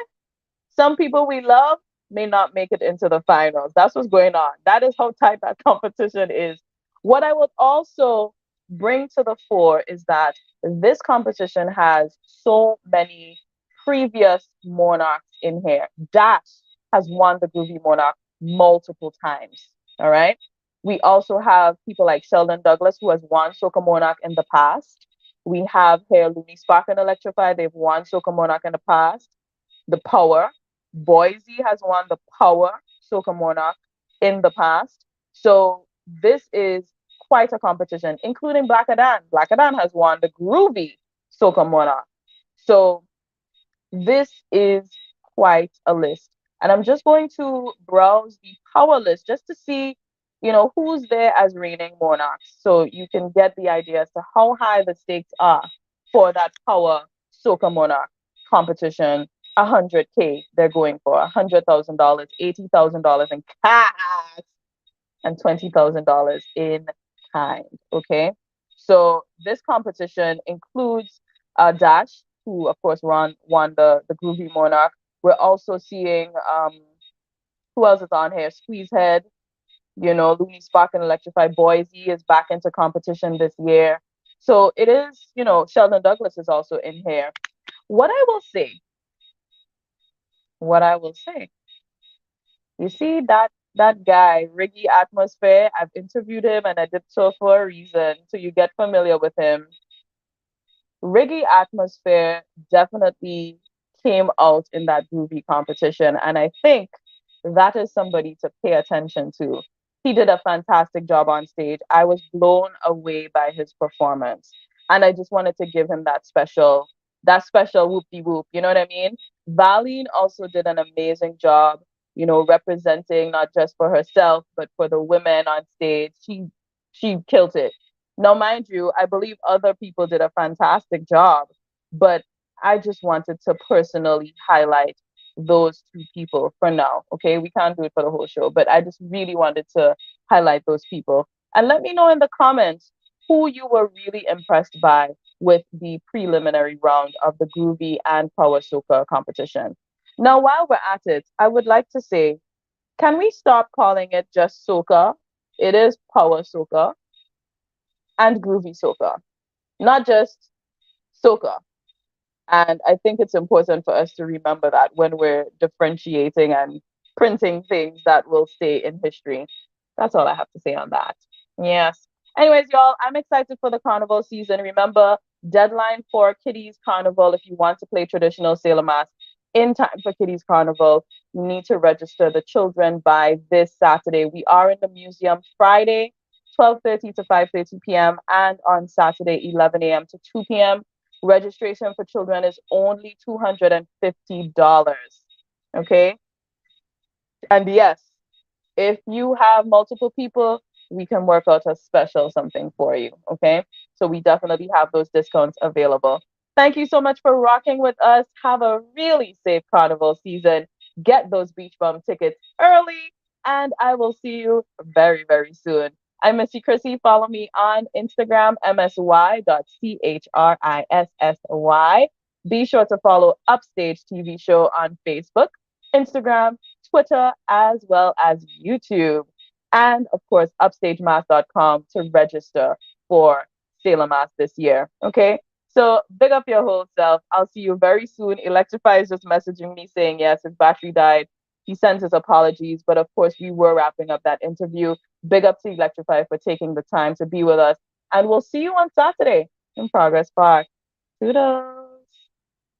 Speaker 1: some people we love may not make it into the finals. That's what's going on. That is how tight that competition is. What I would also bring to the fore is that this competition has so many previous monarchs in here. Dash has won the Groovy Monarch multiple times. All right. We also have people like Sheldon Douglas, who has won Soca Monarch in the past. We have here Luni Spark and Electrify. They've won Soca Monarch in the past. The Power. Boise has won the Power Soca Monarch in the past. So this is quite a competition, including Black Adan. Black Adan has won the Groovy Soca Monarch. So this is quite a list. And I'm just going to browse the power list just to see, who's there as reigning monarchs. So you can get the idea as to how high the stakes are for that power soca monarch competition. 100K they're going for, $100,000, $80,000 in cash, and $20,000 in kind. Okay. So this competition includes Dash, who of course won the Groovy Monarch. We're also seeing who else is on here? Squeeze Head, Luni Spark and Electrify. Boise is back into competition this year. So it is, Sheldon Douglas is also in here. What I will say, what I will say, you see that guy, Riggy Atmosphere, I've interviewed him and I did so for a reason. So you get familiar with him. Riggy Atmosphere definitely came out in that groovy competition. And I think that is somebody to pay attention to. He did a fantastic job on stage. I was blown away by his performance. And I just wanted to give him that special whoop-de whoop. You know what I mean? Valine also did an amazing job, representing not just for herself, but for the women on stage. She killed it. Now, mind you, I believe other people did a fantastic job, but I just wanted to personally highlight those two people for now. Okay, we can't do it for the whole show, but I just really wanted to highlight those people. And let me know in the comments who you were really impressed by with the preliminary round of the Groovy and Power Soca competition. Now, while we're at it, I would like to say, can we stop calling it just Soca? It is Power Soca and Groovy Soca, not just Soca. And I think it's important for us to remember that when we're differentiating and printing things that will stay in history. That's all I have to say on that. Yes. Anyways, y'all, I'm excited for the carnival season. Remember, deadline for Kitty's Carnival. If you want to play traditional Sailor Mass in time for Kitty's Carnival, you need to register the children by this Saturday. We are in the museum Friday, 12:30 to 5:30 p.m. and on Saturday, 11 a.m. to 2 p.m. Registration for children is only $250. Okay. And yes, if you have multiple people, we can work out a special something for you. Okay. So we definitely have those discounts available. Thank you so much for rocking with us. Have a really safe carnival season. Get those beach bum tickets early, and I will see you very, very soon. I'm Missy Chrissy. Follow me on Instagram, msy.chrissy. Be sure to follow Upstage TV Show on Facebook, Instagram, Twitter, as well as YouTube. And of course, upstagemass.com to register for Sailor Mass this year. Okay. So big up your whole self. I'll see you very soon. Electrify is just messaging me saying, yes, his battery died. He sent his apologies. But of course, we were wrapping up that interview. Big up to Electrify for taking the time to be with us. And we'll see you on Saturday in Progress Park. Toodles.